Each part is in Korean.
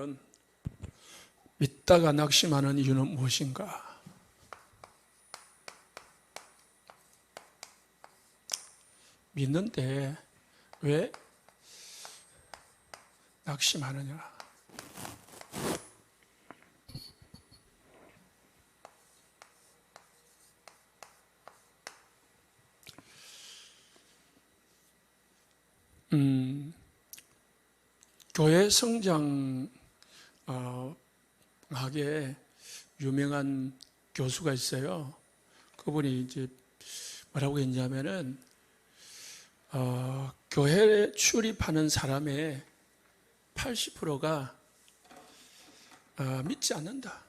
그러면 믿다가 낙심하는 이유는 무엇인가? 믿는데 왜 낙심하느냐? 교회 성장학에 유명한 교수가 있어요. 그분이 이제 뭐라고 했냐면은 교회에 출입하는 사람의 80%가 믿지 않는다.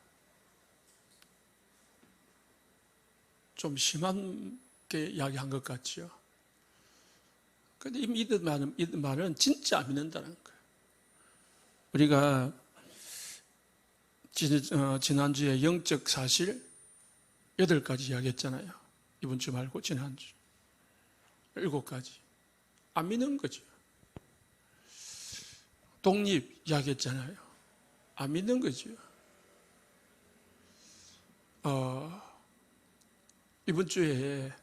좀 심하게 이야기한 것 같지요. 그런데 이 믿는 말은 진짜 안 믿는다는 거예요. 우리가 지난주에 영적 사실 8가지 이야기했잖아요. 이번 주 말고 지난주 7가지. 안 믿는 거죠. 독립 이야기했잖아요. 안 믿는 거죠. 이번 주에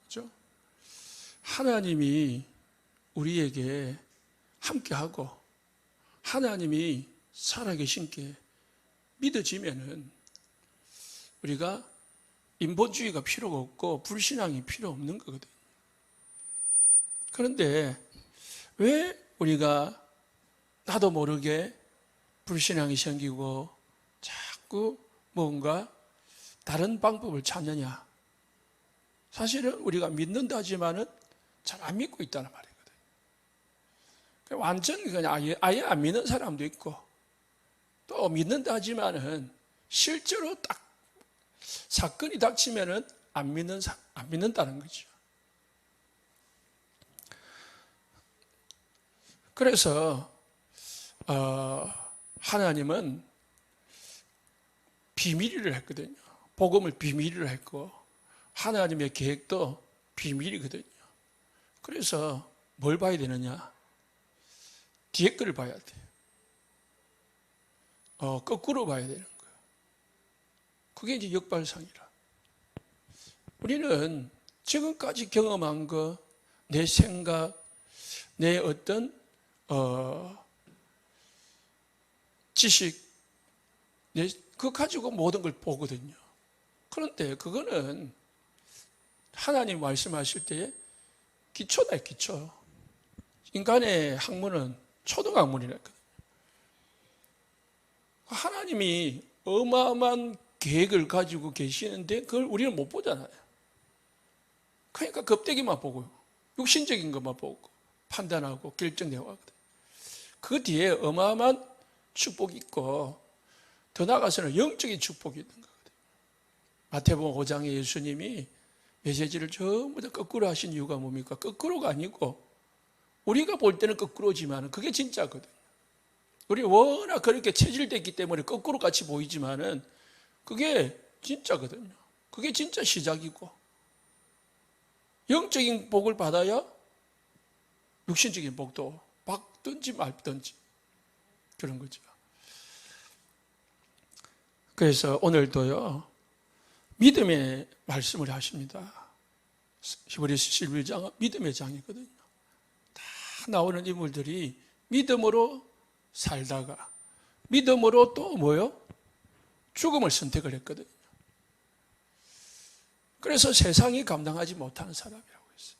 그렇죠? 하나님이 우리에게 함께하고 하나님이 살아계신 게 믿어지면은 우리가 인본주의가 필요가 없고 불신앙이 필요 없는 거거든요. 그런데 왜 우리가 나도 모르게 불신앙이 생기고 자꾸 뭔가 다른 방법을 찾느냐? 사실은 우리가 믿는다 하지만은 잘 안 믿고 있다는 말이거든요. 완전히 그냥 아예 안 믿는 사람도 있고 또 믿는다 하지만은 실제로 딱 사건이 닥치면은 안 믿는다는 거죠. 그래서 하나님은 비밀을 했거든요. 복음을 비밀을 했고 하나님의 계획도 비밀이거든요. 그래서 뭘 봐야 되느냐? 뒤에 거를 봐야 돼요. 거꾸로 봐야 되는 거예요. 그게 이제 역발상이라. 우리는 지금까지 경험한 거, 내 생각, 내 어떤 지식, 그거 가지고 모든 걸 보거든요. 그런데 그거는 하나님 말씀하실 때에 기초다, 기초. 인간의 학문은 초등학문이랬거든요. 하나님이 어마어마한 계획을 가지고 계시는데 그걸 우리는 못 보잖아요. 그러니까 겁대기만 보고 육신적인 것만 보고 판단하고 결정내거든요. 그 뒤에 어마어마한 축복이 있고 더 나아가서는 영적인 축복이 있는 거거든요. 마태복음 5장에 예수님이 메시지를 전부 다 거꾸로 하신 이유가 뭡니까? 거꾸로가 아니고 우리가 볼 때는 거꾸로지만 그게 진짜거든요. 우리 워낙 그렇게 체질됐기 때문에 거꾸로 같이 보이지만은 그게 진짜거든요. 그게 진짜 시작이고 영적인 복을 받아야 육신적인 복도 받든지 말든지 그런 거죠. 그래서 오늘도요 믿음의 말씀을 하십니다. 히브리서 11장은 믿음의 장이거든요. 다 나오는 인물들이 믿음으로 살다가 믿음으로 또 뭐요? 죽음을 선택을 했거든요. 그래서 세상이 감당하지 못하는 사람이라고 했어요.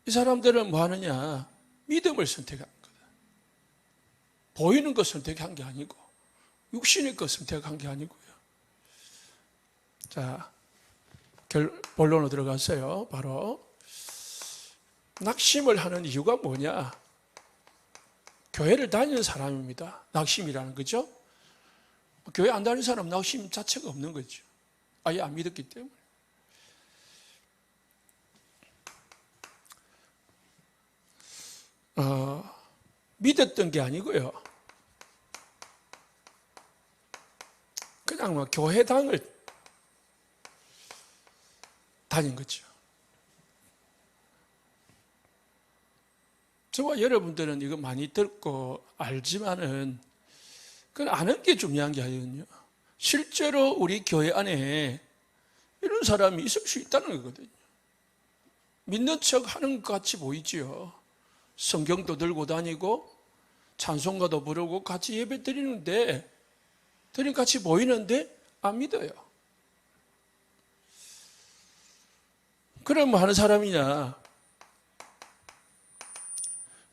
이 사람들은 뭐 하느냐? 믿음을 선택한 거다. 보이는 것 선택한 게 아니고 육신의 것 선택한 게 아니고요. 자, 본론으로 들어갔어요. 바로 낙심을 하는 이유가 뭐냐? 교회를 다니는 사람입니다. 낙심이라는 거죠. 교회 안 다니는 사람은 낙심 자체가 없는 거죠. 아예 안 믿었기 때문에. 믿었던 게 아니고요. 그냥 뭐 교회당을 다닌 거죠. 저와 여러분들은 이거 많이 듣고 알지만은 그건 아는 게 중요한 게 아니거든요. 실제로 우리 교회 안에 이런 사람이 있을 수 있다는 거거든요. 믿는 척 하는 것 같이 보이지요. 성경도 들고 다니고 찬송가도 부르고 같이 예배 드리는데 같이 보이는데 안 믿어요. 그럼 뭐 하는 사람이냐?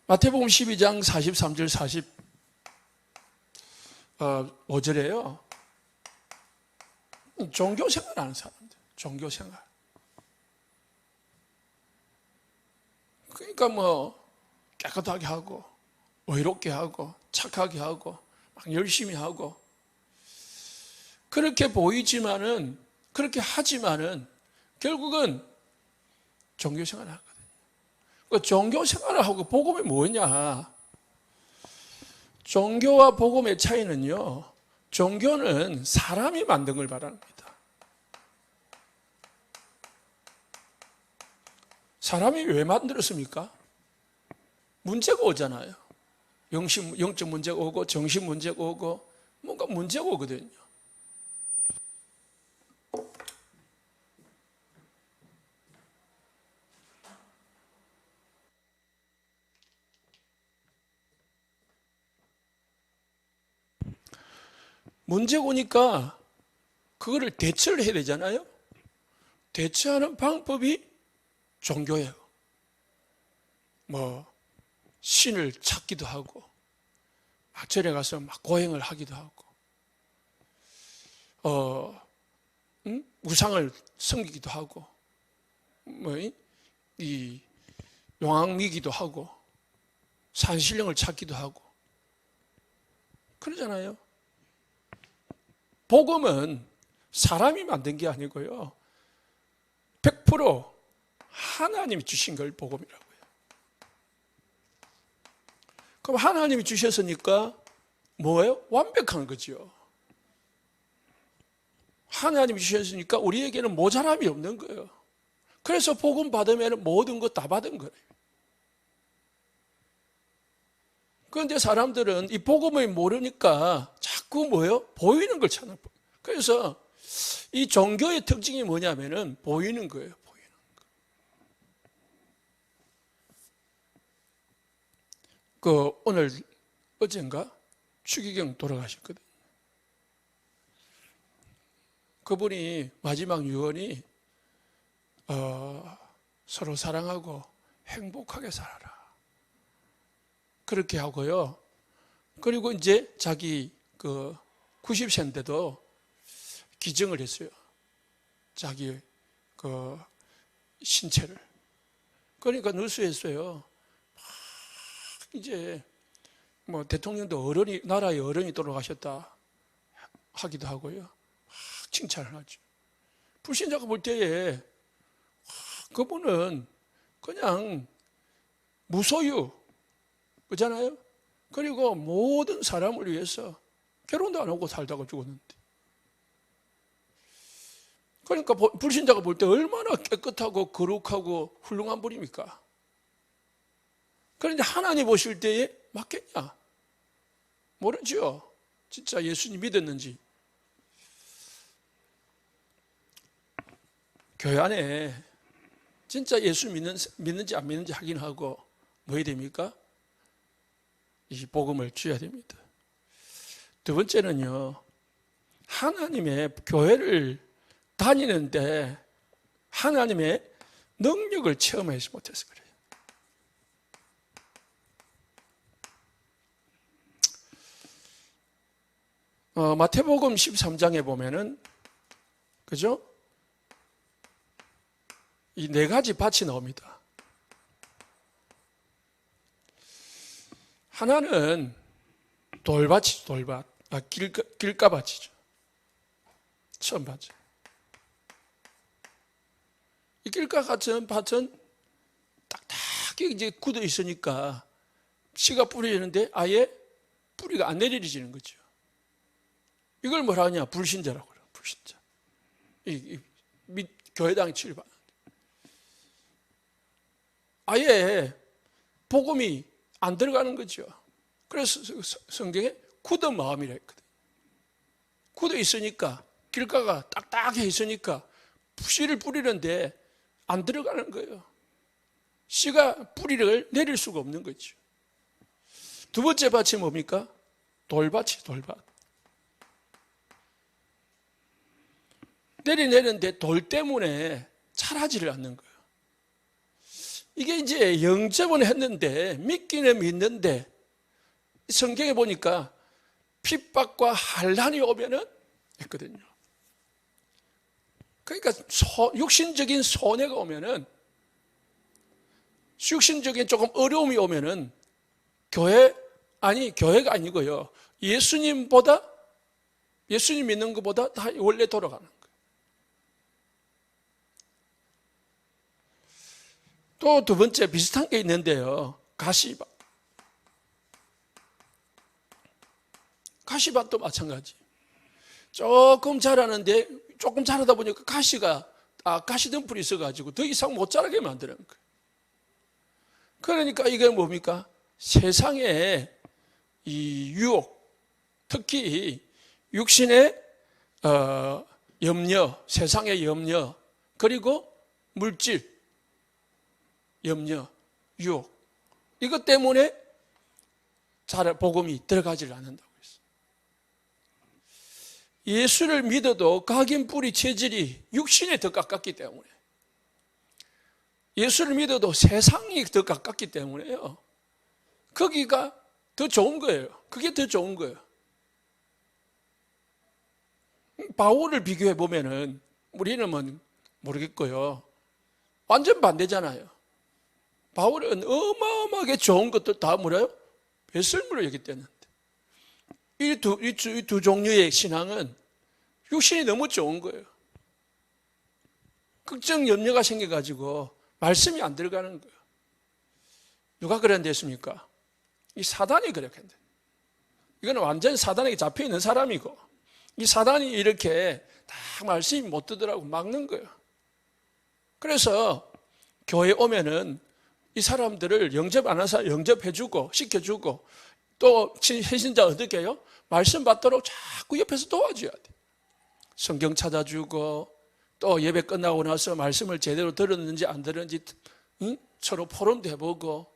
마태복음 12장 43절 45절에요. 종교생활 하는 사람들, 종교생활. 그러니까 뭐 깨끗하게 하고 의롭게 하고 착하게 하고 막 열심히 하고 그렇게 보이지만은, 그렇게 하지만은 결국은 종교생활을 하거든요. 그 종교생활을 하고 복음이 뭐냐? 종교와 복음의 차이는요, 종교는 사람이 만든 걸 말합니다. 사람이 왜 만들었습니까? 문제가 오잖아요. 영적 문제가 오고 정신 문제가 오고 뭔가 문제가 오거든요. 문제가 오니까 그거를 대처를 해야 되잖아요. 대처하는 방법이 종교예요. 뭐 신을 찾기도 하고 막 절에 가서 막 고행을 하기도 하고 우상을 섬기기도 하고 뭐 이 용왕미기도 하고 산신령을 찾기도 하고 그러잖아요. 복음은 사람이 만든 게 아니고요, 100% 하나님이 주신 걸 복음이라고요. 그럼 하나님이 주셨으니까 뭐예요? 완벽한 거죠. 하나님이 주셨으니까 우리에게는 모자람이 없는 거예요. 그래서 복음 받으면 모든 것 다 받은 거예요. 그런데 사람들은 이 복음을 모르니까 자꾸 뭐예요? 보이는 걸 찾는 거예요. 그래서 이 종교의 특징이 뭐냐면은 보이는 거예요. 보이는 거. 오늘 어젠가 추기경 돌아가셨거든요. 그분이 마지막 유언이 서로 사랑하고 행복하게 살아라. 그렇게 하고요. 그리고 이제 자기 90세인데도 기증을 했어요. 자기 신체를. 그러니까 뉴스에서요. 이제 뭐 대통령도 나라의 어른이 돌아가셨다 하기도 하고요. 칭찬을 하죠. 불신자가 볼 때에 그분은 그냥 무소유 그렇잖아요. 그리고 모든 사람을 위해서 결혼도 안 하고 살다가 죽었는데, 그러니까 불신자가 볼 때 얼마나 깨끗하고 거룩하고 훌륭한 분입니까? 그런데 하나님 보실 때에 맞겠냐? 모르죠. 진짜 예수님 믿었는지. 교회 안에 진짜 예수 믿는지 안 믿는지 확인하고 뭐 해야 됩니까? 이 복음을 줘야 됩니다. 두 번째는요, 하나님의 교회를 다니는데 하나님의 능력을 체험하지 못해서 그래요. 마태복음 13장에 보면은, 그죠? 이 네 가지 밭이 나옵니다. 하나는 돌밭이죠, 돌밭. 길가밭이죠. 처음 밭이. 이 길가 같은 밭은 딱딱하게 이제 굳어 있으니까 씨가 뿌려지는데 아예 뿌리가 안 내려지는 거죠. 이걸 뭐라 하냐? 불신자라고 그래요. 불신자. 교회당 치료받는. 아예 복음이 안 들어가는 거죠. 그래서 성경에 굳은 마음이라 했거든요. 굳어 있으니까, 길가가 딱딱해 있으니까 씨를 뿌리는데 안 들어가는 거예요. 씨가 뿌리를 내릴 수가 없는 거죠. 두 번째 밭이 뭡니까? 돌밭이 돌밭. 내리내리는데 돌 때문에 자라지를 않는 거예요. 이게 이제 영접은 했는데, 믿기는 믿는데, 성경에 보니까 핍박과 환난이 오면은 했거든요. 그러니까 육신적인 손해가 오면은, 육신적인 조금 어려움이 오면은 교회가 아니고요. 예수님 믿는 것보다 다 원래 돌아가는 거예요. 또 두 번째 비슷한 게 있는데요. 가시밭도 마찬가지. 조금 자라는데, 조금 자라다 보니까 가시덤불이 있어가지고 더 이상 못 자라게 만드는 거예요. 그러니까 이게 뭡니까? 세상의 이 유혹, 특히 육신의 염려, 세상의 염려, 그리고 물질, 염려, 유혹, 이것 때문에 복음이 들어가지를 않는다고 했어요. 예수를 믿어도 각인 뿌리 체질이 육신에 더 가깝기 때문에, 예수를 믿어도 세상이 더 가깝기 때문에요. 거기가 더 좋은 거예요. 그게 더 좋은 거예요. 바울을 비교해 보면은 우리는 모르겠고요. 완전 반대잖아요. 바울은 어마어마하게 좋은 것도 다 뭐래요? 배설물을 여겼다는데. 이 두 종류의 신앙은 육신이 너무 좋은 거예요. 걱정, 염려가 생겨가지고 말씀이 안 들어가는 거예요. 누가 그런 데였습니까? 이 사단이 그렇게 한다. 이거는 완전 사단에게 잡혀 있는 사람이고, 이 사단이 이렇게 다 말씀이 못 듣더라고 막는 거예요. 그래서 교회 오면은 이 사람들을 영접 안 한 사람 영접해주고 시켜주고, 또 신자 어떻게 해요? 말씀 받도록 자꾸 옆에서 도와줘야 돼. 성경 찾아주고, 또 예배 끝나고 나서 말씀을 제대로 들었는지 안 들었는지 서로 포럼도 해보고.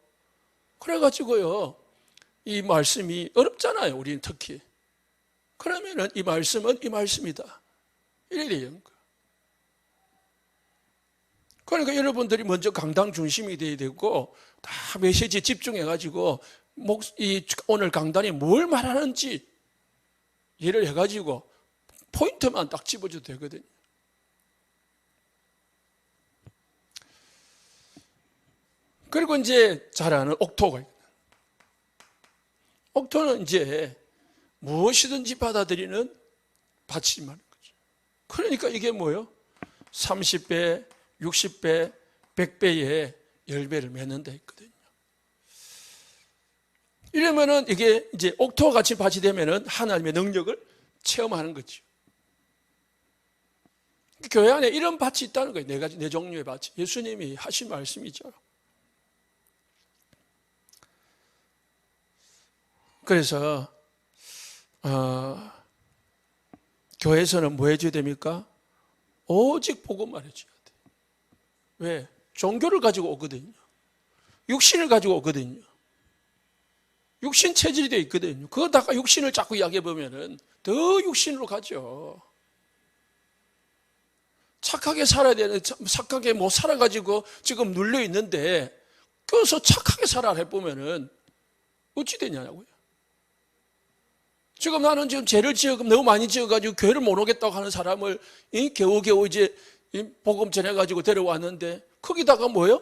그래가지고요, 이 말씀이 어렵잖아요, 우리는 특히. 그러면은 이 말씀은 이 말씀이다, 이래야 되는 거예요. 그러니까 여러분들이 먼저 강당 중심이 돼야 되고, 다 메시지에 집중해가지고 오늘 강단이 뭘 말하는지 이해를 해가지고 포인트만 딱 집어줘도 되거든요. 그리고 이제 잘 아는 옥토가 있거든요. 옥토는 이제 무엇이든지 받아들이는 밭이 많은 거죠. 그러니까 이게 뭐예요? 30배, 60배, 100배의 열배를 맺는다 했거든요. 이러면은 이게 이제 옥토와 같이 밭이 되면은 하나님의 능력을 체험하는 거죠. 교회 안에 이런 밭이 있다는 거예요. 네 종류의 밭이. 예수님이 하신 말씀이죠. 그래서 교회에서는 뭐 해줘야 됩니까? 오직 복음만 해줘야 돼. 왜? 종교를 가지고 오거든요. 육신을 가지고 오거든요. 육신 체질이 되어 있거든요. 그거다가 육신을 자꾸 이야기해보면은 더 육신으로 가죠. 착하게 살아야 되는, 착하게 못 살아가지고 지금 눌려있는데, 껴서 착하게 살아라 해보면은 어찌 되냐고요. 지금 나는 지금 죄를 너무 많이 지어가지고 교회를 못 오겠다고 하는 사람을 겨우겨우 이제 복음 전해가지고 데려왔는데, 거기다가 뭐예요?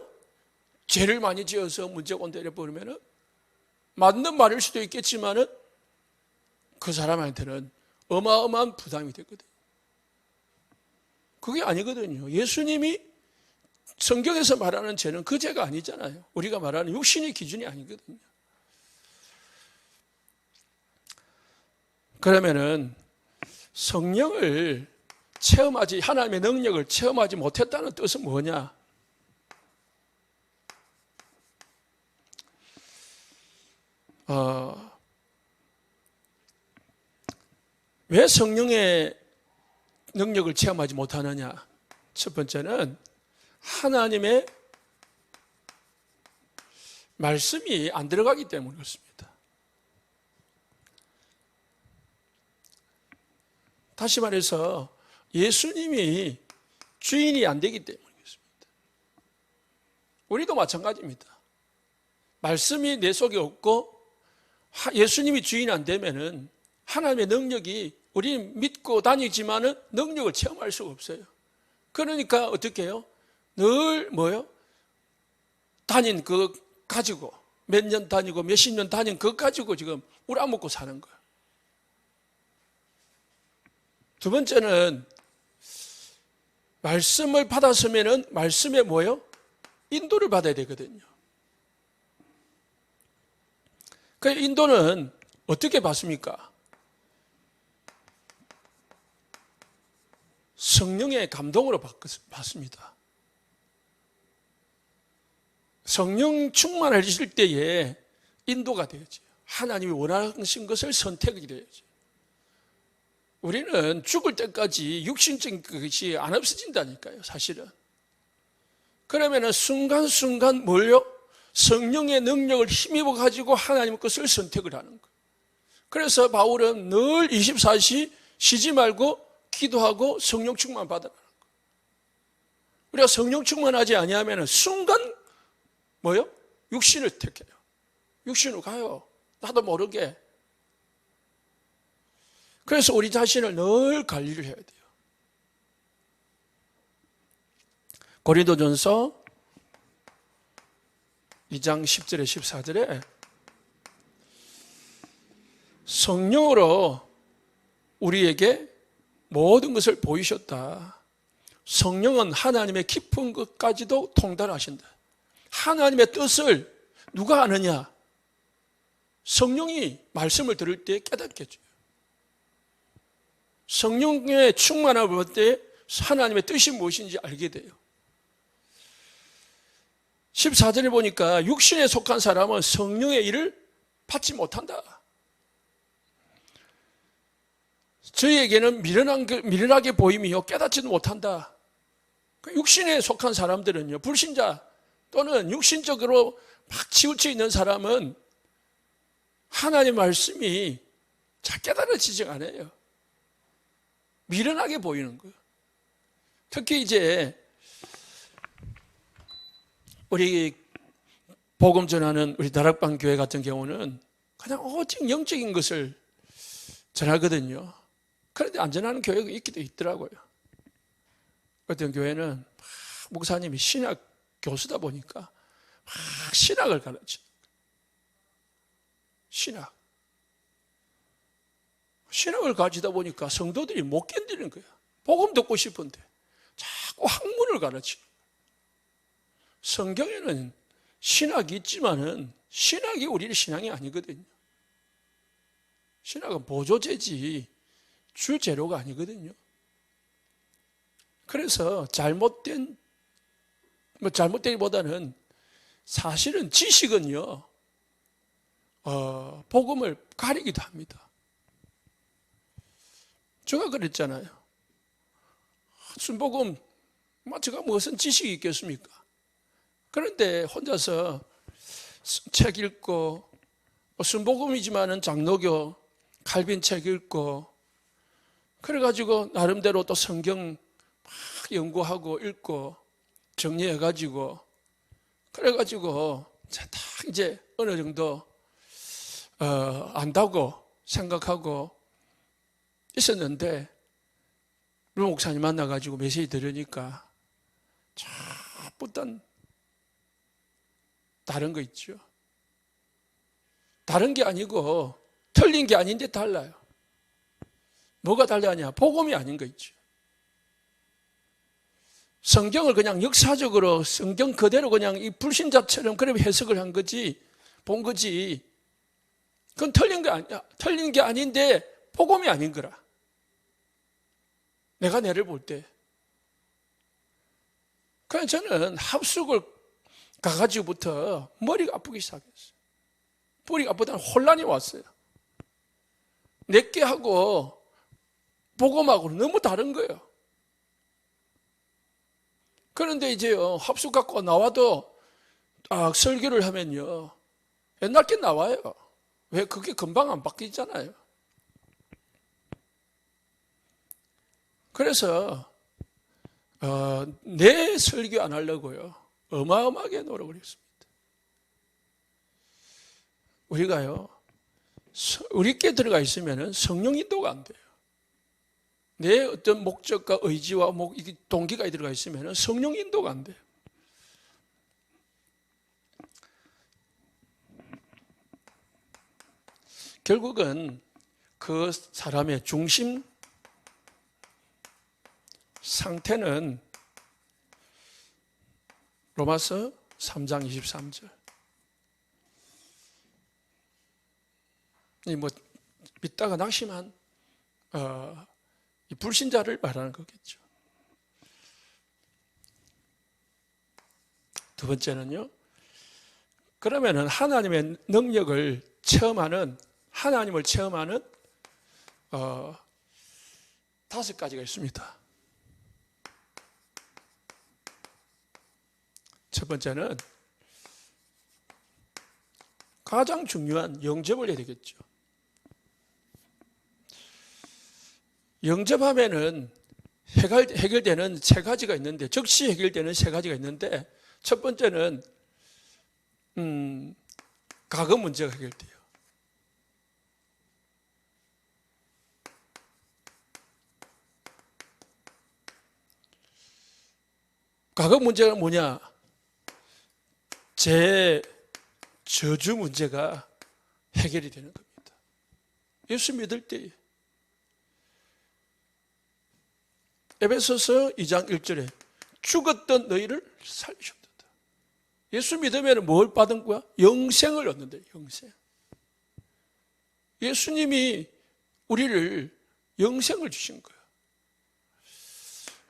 죄를 많이 지어서 문제가 온다 이래버리면은, 맞는 말일 수도 있겠지만은 그 사람한테는 어마어마한 부담이 됐거든요. 그게 아니거든요. 예수님이 성경에서 말하는 죄는 그 죄가 아니잖아요. 우리가 말하는 육신의 기준이 아니거든요. 그러면은 성령을 하나님의 능력을 체험하지 못했다는 뜻은 뭐냐? 왜 성령의 능력을 체험하지 못하느냐? 첫 번째는 하나님의 말씀이 안 들어가기 때문에 그렇습니다. 다시 말해서 예수님이 주인이 안 되기 때문에 그렇습니다. 우리도 마찬가지입니다. 말씀이 내 속에 없고 예수님이 주인이 안 되면은 하나님의 능력이 우리는 믿고 다니지만은 능력을 체험할 수가 없어요. 그러니까 어떻게 해요? 늘 뭐요? 다닌 그 가지고 몇 년 다니고 몇십 년 다닌 그거 가지고 지금 우라먹고 사는 거예요. 두 번째는 말씀을 받았으면은 말씀에 뭐요? 인도를 받아야 되거든요. 그 인도는 어떻게 받습니까? 성령의 감동으로 받습니다. 성령 충만하실 때에 인도가 되어져요. 하나님이 원하신 것을 선택이 되어져요. 우리는 죽을 때까지 육신적인 것이 안 없어진다니까요, 사실은. 그러면 순간순간 뭘요? 성령의 능력을 힘입어 가지고 하나님의 것을 선택을 하는 거예요. 그래서 바울은 늘 24시 쉬지 말고 기도하고 성령 충만 받으라는 거예요. 우리가 성령 충만하지 아니하면 순간 뭐요? 육신을 택해요. 육신으로 가요. 나도 모르게. 그래서 우리 자신을 늘 관리를 해야 돼요. 고린도전서 2장 10절에 14절에 성령으로 우리에게 모든 것을 보이셨다. 성령은 하나님의 깊은 것까지도 통달하신다. 하나님의 뜻을 누가 아느냐? 성령이 말씀을 들을 때 깨닫게 해줘요. 성령의 충만함을 볼 때 하나님의 뜻이 무엇인지 알게 돼요. 14절에 보니까 육신에 속한 사람은 성령의 일을 받지 못한다. 저희에게는 미련하게 보임이요 깨닫지도 못한다. 육신에 속한 사람들은요, 불신자 또는 육신적으로 막 치우쳐 있는 사람은 하나님의 말씀이 잘 깨달아지지 않아요. 미련하게 보이는 거예요. 특히 이제 우리 복음 전하는 우리 다락방 교회 같은 경우는 그냥 오직 영적인 것을 전하거든요. 그런데 안 전하는 교회가 있기도 있더라고요. 어떤 교회는 목사님이 신학 교수다 보니까 막 신학을 가르쳐요. 신학을 가지다 보니까 성도들이 못 견디는 거야. 복음 듣고 싶은데 자꾸 학문을 가르치는 거야. 성경에는 신학이 있지만은 신학이 우리의 신앙이 아니거든요. 신학은 보조제지 주재료가 아니거든요. 그래서 잘못되기보다는 사실은 지식은요, 복음을 가리기도 합니다. 제가 그랬잖아요. 순복음, 제가 무슨 지식이 있겠습니까? 그런데 혼자서 책 읽고, 순복음이지만은 장로교, 칼빈 책 읽고, 그래가지고 나름대로 또 성경 막 연구하고 읽고, 정리해가지고, 그래가지고, 딱 이제 어느 정도, 안다고 생각하고 있었는데, 루 목사님 만나가지고 메시지 들으니까, 자꾸단 다른 거 있죠. 다른 게 아니고, 틀린 게 아닌데 달라요. 뭐가 달라냐? 복음이 아닌 거 있죠. 성경을 그냥 역사적으로 성경 그대로 그냥 이 불신자처럼 그렇게 해석을 한 거지, 본 거지. 그건 틀린 게 아닌데 복음이 아닌 거라. 내가 내를 볼 때. 그냥 저는 합숙을 가가지고부터 머리가 아프기 시작했어요. 뿌리가 혼란이 왔어요. 내게 하고 복음하고는 너무 다른 거예요. 그런데 이제요, 합숙 갖고 나와도 설교를 하면요, 옛날 게 나와요. 왜? 그게 금방 안 바뀌잖아요. 그래서 내 설교 안 하려고요, 어마어마하게 노력을 했습니다. 우리가요, 우리께 들어가 있으면 성령 인도가 안 돼요. 내 어떤 목적과 의지와 동기가 들어가 있으면 성령 인도가 안 돼요. 결국은 그 사람의 중심 상태는 로마서 3장 23절. 믿다가 낙심한 이 불신자를 말하는 거겠죠. 두 번째는요, 그러면은 하나님의 능력을 체험하는, 하나님을 체험하는 5가지가 있습니다. 첫 번째는 가장 중요한 영접을 해야 되겠죠. 영접하면은 해결되는 3가지가 있는데, 즉시 해결되는 3가지가 있는데, 첫 번째는 과거 문제가 해결돼요. 과거 문제가 뭐냐? 제 저주 문제가 해결이 되는 겁니다. 예수 믿을 때 에베소서 2장 1절에 죽었던 너희를 살리셨다. 예수 믿으면 뭘 받은 거야? 영생을 얻는다. 영생. 예수님이 우리를 영생을 주신 거야.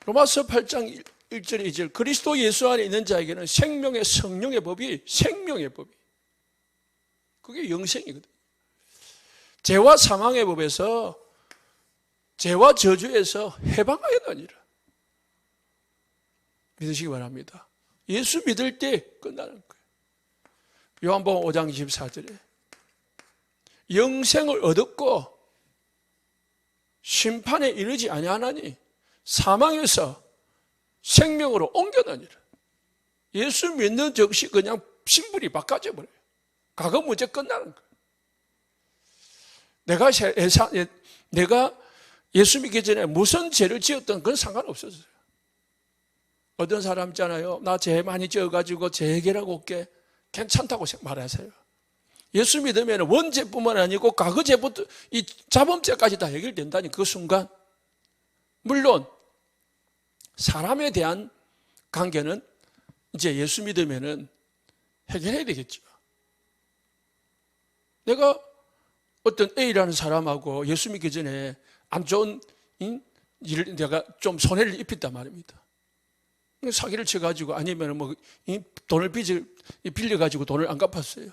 로마서 8장 1절 2절 그리스도 예수 안에 있는 자에게는 생명의 성령의 법이, 생명의 법이, 그게 영생이거든. 죄와 사망의 법에서, 죄와 저주에서 해방하였느니라. 믿으시기 바랍니다. 예수 믿을 때 끝나는 거예요. 요한복음 5장 24절에 영생을 얻었고 심판에 이르지 아니하나니 사망에서 생명으로 옮겨다니라. 예수 믿는 즉시 그냥 신분이 바꿔져 버려요. 과거 문제 끝나는 거예요. 내가 예수 믿기 전에 무슨 죄를 지었던 그건 상관없었어요. 어떤 사람 있잖아요, 나 죄 많이 지어가지고 죄 해결하고 올게, 괜찮다고 말하세요. 예수 믿으면 원죄뿐만 아니고 과거 죄부터 이 자범죄까지 다 해결된다니. 그 순간 물론 사람에 대한 관계는 이제 예수 믿으면은 해결해야 되겠죠. 내가 어떤 A라는 사람하고 예수 믿기 전에 안 좋은 일을 내가 좀 손해를 입혔단 말입니다. 사기를 쳐가지고, 아니면 돈을 빌려가지고 돈을 안 갚았어요.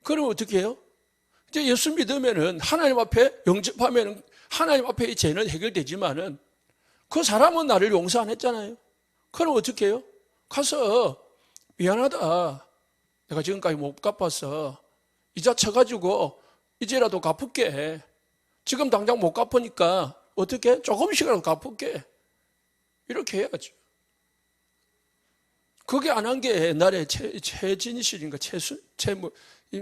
그러면 어떻게 해요? 이제 예수 믿으면은 하나님 앞에 영접하면은 하나님 앞에 이 죄는 해결되지만은 그 사람은 나를 용서 안 했잖아요. 그럼 어떻게 해요? 가서 미안하다, 내가 지금까지 못 갚았어, 이자 쳐가지고 이제라도 갚을게. 지금 당장 못 갚으니까 어떻게? 조금씩이라도 갚을게. 이렇게 해야죠. 그게 안 한 게 옛날에 최진실인가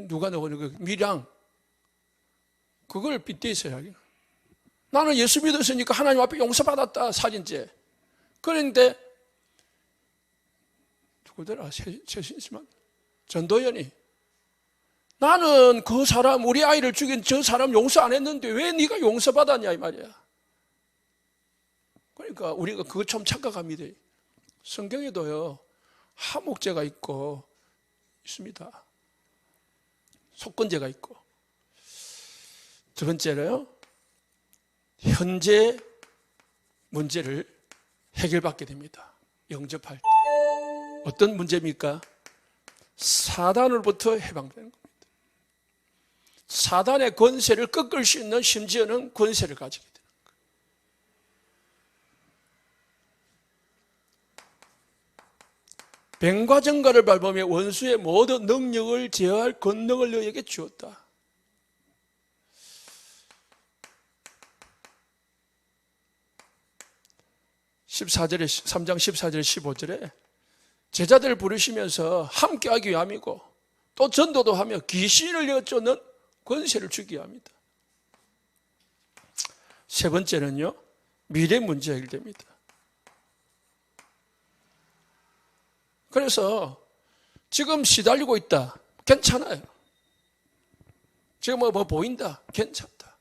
누가 나오는 미량, 그걸 빗대서야. 나는 예수 믿었으니까 하나님 앞에 용서받았다, 살인죄. 그런데 누구더라? 최신심한 전도연이, 나는 그 사람, 우리 아이를 죽인 저 사람 용서 안 했는데 왜 네가 용서받았냐 이 말이야. 그러니까 우리가 그거 좀 착각합니다. 성경에도요, 하목죄가 있고 있습니다. 속건죄가 있고. 두 번째로요, 현재 문제를 해결받게 됩니다. 영접할 때. 어떤 문제입니까? 사단으로부터 해방되는 겁니다. 사단의 권세를 꺾을 수 있는, 심지어는 권세를 가지게 되는 거예요. 뱀과 정갈을 밟으며 원수의 모든 능력을 제어할 권능을 너에게 주었다. (3장 14절 15절에) 제자들을 부르시면서 함께하기 위함이고 또 전도도 하며 귀신을 내쫓는 권세를 주기 위함이다. 세 번째는요, 미래 문제 해결됩니다. 그래서 지금 시달리고 있다, 괜찮아요. 지금 뭐 보인다, 괜찮다.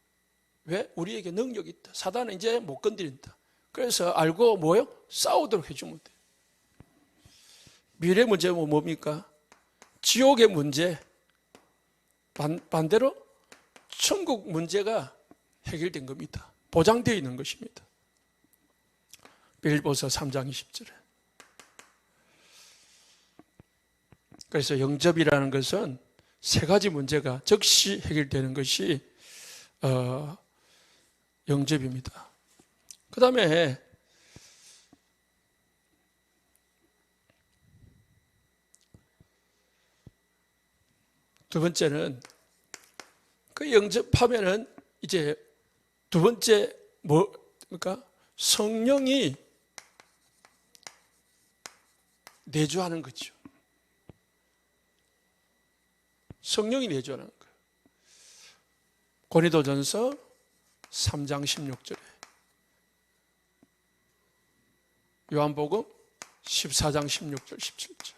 왜? 우리에게 능력이 있다. 사단은 이제 못 건드린다. 그래서 알고 뭐요? 싸우도록 해주면 돼요. 미래 문제는 뭡니까? 지옥의 문제, 반대로 천국 문제가 해결된 겁니다. 보장되어 있는 것입니다. 빌립보서 3장 20절에. 그래서 영접이라는 것은 세 가지 문제가 즉시 해결되는 것이 영접입니다. 그 다음에 두 번째는 그 영접하면은 이제 두 번째 그러니까 성령이 내주하는 거죠. 성령이 내주하는 거예요. 고린도전서 3장 16절에, 요한복음 14장 16절 17절.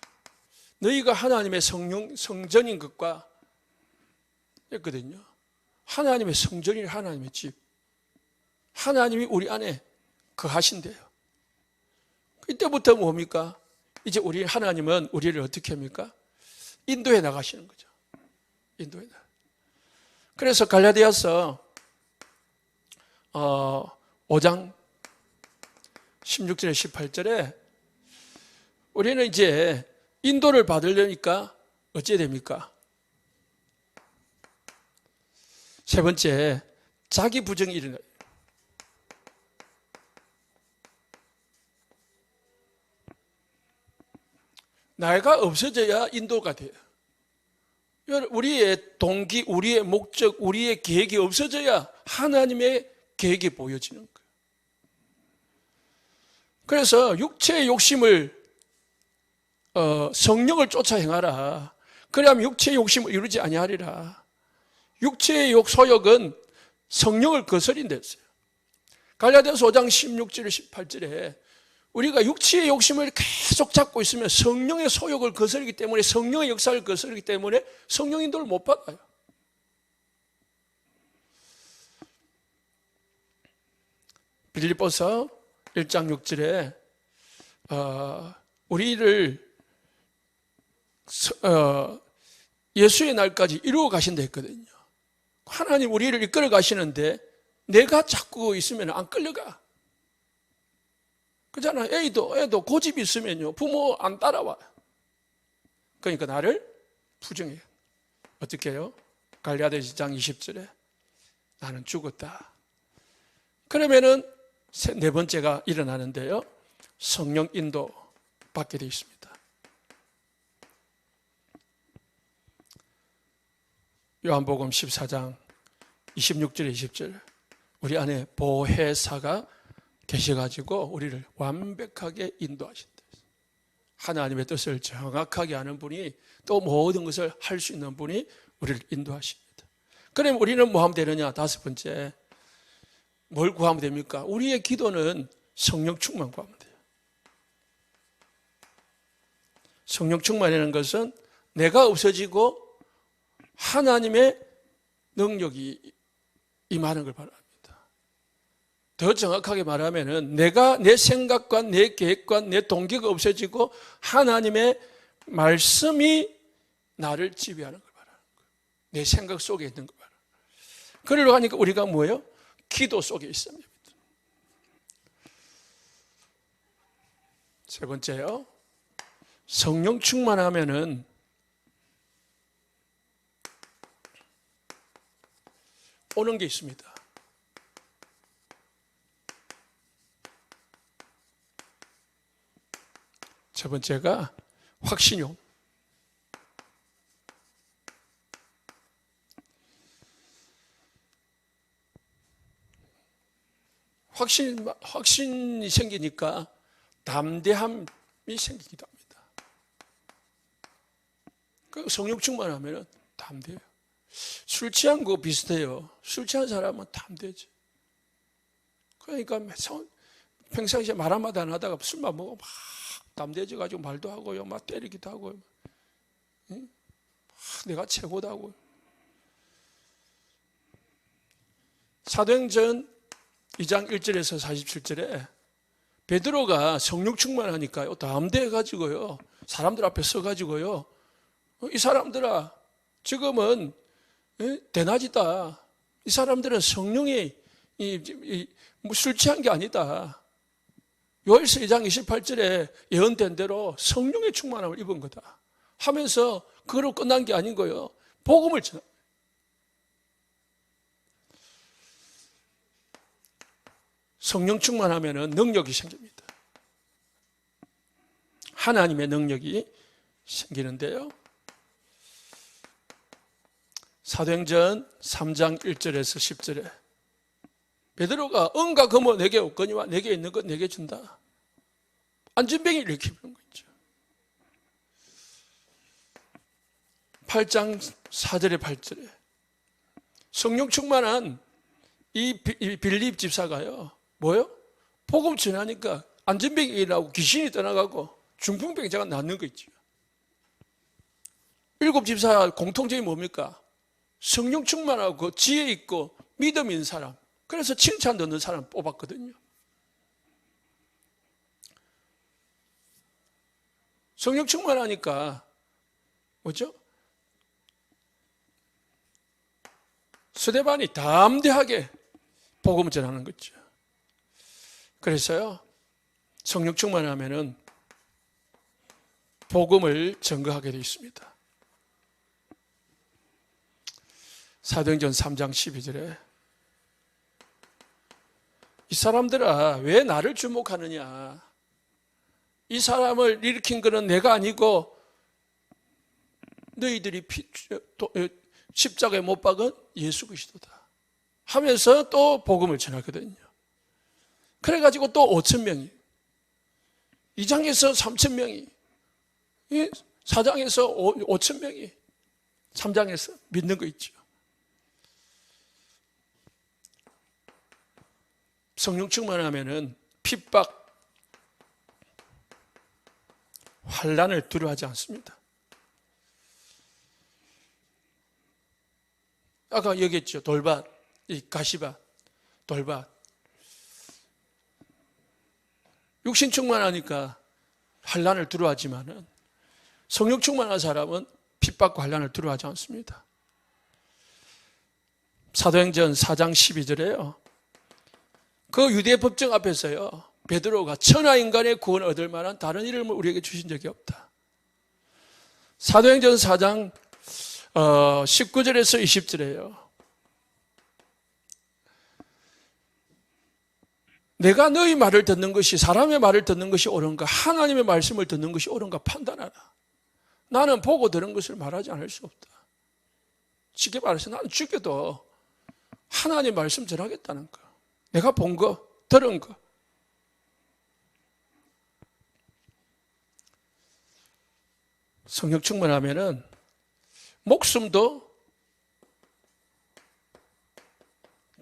너희가 하나님의 성전인 것과 했거든요. 하나님의 성전이 하나님의 집. 하나님이 우리 안에 거하신대요. 이때부터 뭡니까? 이제 하나님은 우리를 어떻게 합니까? 인도해 나가시는 거죠. 인도해 나가. 그래서 갈라디아서 5장 16절에 18절에 우리는 이제 인도를 받으려니까 어찌 됩니까? 세 번째, 자기 부정이 일어나요. 나가 없어져야 인도가 돼요. 우리의 동기, 우리의 목적, 우리의 계획이 없어져야 하나님의 계획이 보여지는 거예요. 그래서 육체의 욕심을 성령을 쫓아 행하라. 그래야면 육체의 욕심을 이루지 아니하리라. 육체의 소욕은 성령을 거스린다 했어요. 갈라디아서 5장 16절 18절에 우리가 육체의 욕심을 계속 잡고 있으면 성령의 소욕을 거스르기 때문에, 성령의 역사를 거스르기 때문에 성령 인도를 못 받아요. 빌립보서 1장 6절에 우리를 예수의 날까지 이루어 가신다 했거든요. 하나님 우리를 이끌어 가시는데 내가 자꾸 있으면 안 끌려가. 그잖아. 애도 고집이 있으면요, 부모 안 따라와. 그러니까 나를 부정해요. 어떻게 해요? 갈라디아서 1장 20절에 나는 죽었다. 그러면은 네 번째가 일어나는데요, 성령 인도 받게 되어 있습니다. 요한복음 14장 26절 20절, 우리 안에 보혜사가 계셔가지고 우리를 완벽하게 인도하신다. 하나님의 뜻을 정확하게 아는 분이, 또 모든 것을 할 수 있는 분이 우리를 인도하십니다. 그럼 우리는 뭐 하면 되느냐? 다섯 번째, 뭘 구하면 됩니까? 우리의 기도는 성령 충만 구하면 돼요. 성령 충만이라는 것은 내가 없어지고 하나님의 능력이 임하는 걸 바랍니다. 더 정확하게 말하면은 내 생각과 내 계획과 내 동기가 없어지고 하나님의 말씀이 나를 지배하는 걸 바라는 거예요. 내 생각 속에 있는 걸 바라는 거예요. 그러려고 하니까 우리가 뭐예요? 기도 속에 있습니다. 세 번째요, 성령 충만하면은 오는 게 있습니다. 첫 번째가 확신이 옵니다. 확신이 생기니까 담대함이 생기기도 합니다. 그 성령 충만하면 담대해요. 술 취한 거 비슷해요. 술 취한 사람은 담대지. 그러니까 평상시에 말 한마디 안 하다가 술만 먹으면 막 담대해져가지고 말도 하고요. 막 때리기도 하고요. 응? 내가 최고다고. 사도행전 2장 1절에서 47절에 베드로가 성령 충만하니까요. 담대해가지고요. 사람들 앞에 서가지고요. 이 사람들아, 지금은 대낮이다. 이 사람들은 성령이 술 취한 게 아니다. 요엘서 2장 28절에 예언된 대로 성령의 충만함을 입은 거다 하면서 그거로 끝난 게 아닌 거예요. 복음을 전하. 성령 충만하면 능력이 생깁니다. 하나님의 능력이 생기는데요. 사도행전 3장 1절에서 10절에 베드로가 은과 금은 내게 없거니와 내게 있는 것 내게 준다. 안전병이 이렇게 부른 거 있죠. 8장 4절에 8절에 성령 충만한 이 빌립 집사가요. 뭐요? 복음 전하니까 안전병이 일어나고 귀신이 떠나가고 중풍병자가 낫는 거 있죠. 7 집사 공통점이 뭡니까? 성령 충만하고 지혜 있고 믿음 있는 사람. 그래서 칭찬 듣는 사람 뽑았거든요. 성령 충만하니까 뭐죠? 스데반이 담대하게 복음을 전하는 거죠. 그래서요, 성령 충만하면은 복음을 전거하게 되어 있습니다. 사도행전 3장 12절에 이 사람들아 왜 나를 주목하느냐? 이 사람을 일으킨 것은 내가 아니고 너희들이 십자가에 못 박은 예수 그리스도다 하면서 또 복음을 전하거든요. 그래가지고 또 5,000명이 2장에서 3,000명이 4장에서 5,000명이 3장에서 믿는 거 있죠. 성령 충만하면은 핍박, 환난을 두려워하지 않습니다. 아까 얘기했죠. 돌밭, 이 가시밭, 돌밭. 육신 충만하니까 환난을 두려워하지만은 성령 충만한 사람은 핍박과 환난을 두려워하지 않습니다. 사도행전 4장 12절에요. 그 유대 법정 앞에서요. 베드로가 천하인간의 구원을 얻을 만한 다른 이름을 우리에게 주신 적이 없다. 사도행전 4장 19절에서 20절에요. 내가 너희 말을 듣는 것이 사람의 말을 듣는 것이 옳은가 하나님의 말씀을 듣는 것이 옳은가 판단하라. 나는 보고 들은 것을 말하지 않을 수 없다. 쉽게 말해서 나는 죽여도 하나님의 말씀 전하겠다는 거. 내가 본 거, 들은 거. 성령 충만하면은 목숨도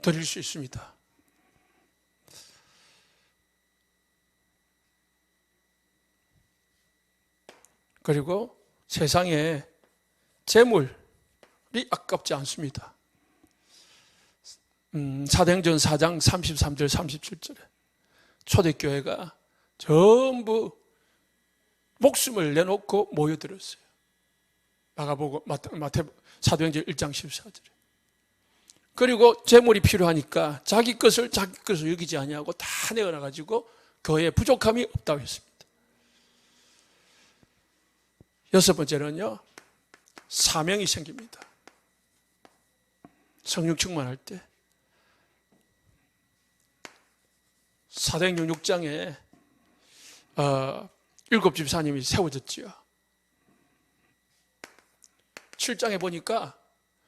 드릴 수 있습니다. 그리고 세상에 재물이 아깝지 않습니다. 사도행전 4장 33절 37절에 초대교회가 전부 목숨을 내놓고 모여들었어요. 사도행전 1장 14절에. 그리고 재물이 필요하니까 자기 것을 여기지 아니하고 다 내어놔가지고 교회에 부족함이 없다고 했습니다. 6번째는요, 사명이 생깁니다. 성령 충만할 때 사도행전 6장에 7 집사님이 세워졌지요. 7장에 보니까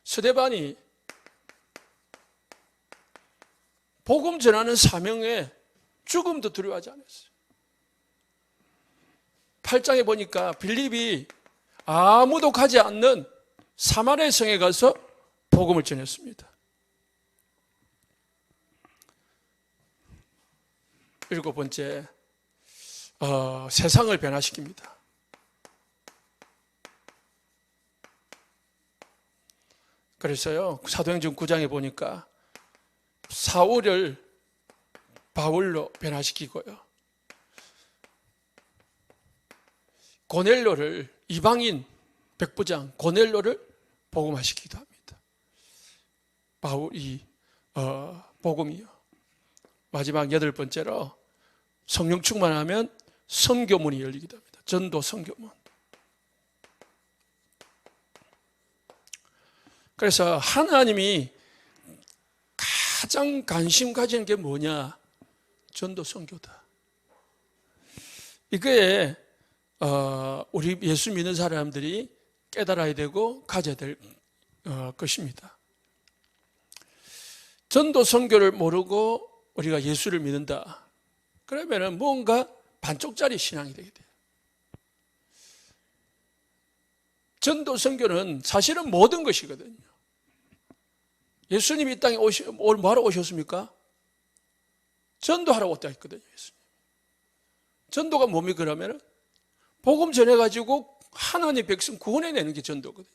스데반이 복음 전하는 사명에 죽음도 두려워하지 않았어요. 8장에 보니까 빌립이 아무도 가지 않는 사마리아 성에 가서 복음을 전했습니다. 7번째, 세상을 변화시킵니다. 그래서요, 사도행전 9장에 보니까 사울을 바울로 변화시키고요, 고넬료를, 이방인 백부장 고넬료를 복음화시키기도 합니다. 바울이 복음이요. 마지막 8번째로 성령 충만하면 선교문이 열리기도 합니다. 전도 선교문. 그래서 하나님이 가장 관심 가지는 게 뭐냐? 전도 선교다. 이거에 우리 예수 믿는 사람들이 깨달아야 되고 가져야 될 것입니다. 전도 선교를 모르고 우리가 예수를 믿는다. 그러면은 뭔가 반쪽짜리 신앙이 되게 돼요. 전도 선교는 사실은 모든 것이거든요. 예수님이 이 땅에 오늘 뭐하러 오셨습니까? 전도하러 왔다 했거든요. 예수님. 전도가 뭡니까 그러면은? 복음 전해가지고 하나님 백성 구원해내는 게 전도거든요.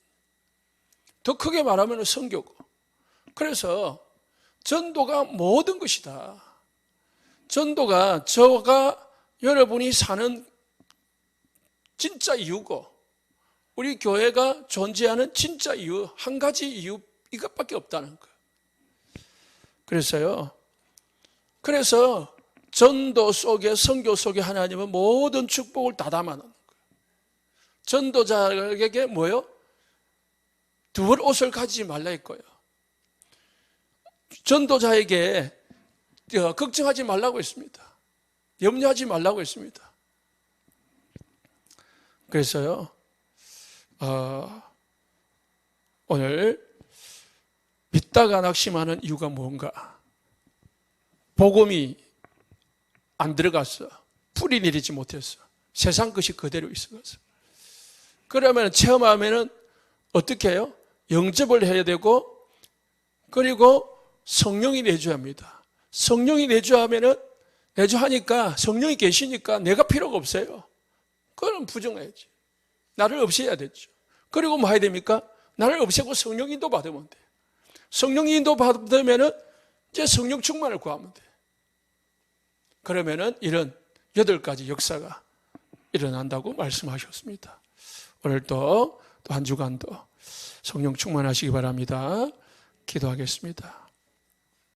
더 크게 말하면 선교고. 그래서 전도가 모든 것이다. 전도가 저가 여러분이 사는 진짜 이유고, 우리 교회가 존재하는 진짜 이유, 한 가지 이유, 이것밖에 없다는 거예요. 그래서 전도 속에, 선교 속에 하나님은 모든 축복을 다 담아놓는 거예요. 전도자에게 뭐요? 두벌 옷을 가지지 말라 했고요. 전도자에게 걱정하지 말라고 했습니다. 염려하지 말라고 했습니다. 그래서요, 오늘 믿다가 낙심하는 이유가 뭔가? 복음이 안 들어갔어. 뿌리 내리지 못했어. 세상 것이 그대로 있어서. 그러면 체험하면은 어떻게 해요? 영접을 해야 되고, 그리고 성령이 내주어야 합니다. 성령이 내주하면은, 내주하니까 성령이 계시니까 내가 필요가 없어요. 그건 부정해야지. 나를 없애야 되죠. 그리고 뭐 해야 됩니까? 나를 없애고 성령 인도 받으면 돼. 성령 인도 받으면은 이제 성령 충만을 구하면 돼. 그러면은 이런 8가지 역사가 일어난다고 말씀하셨습니다. 오늘도 또 한 주간도 성령 충만하시기 바랍니다. 기도하겠습니다.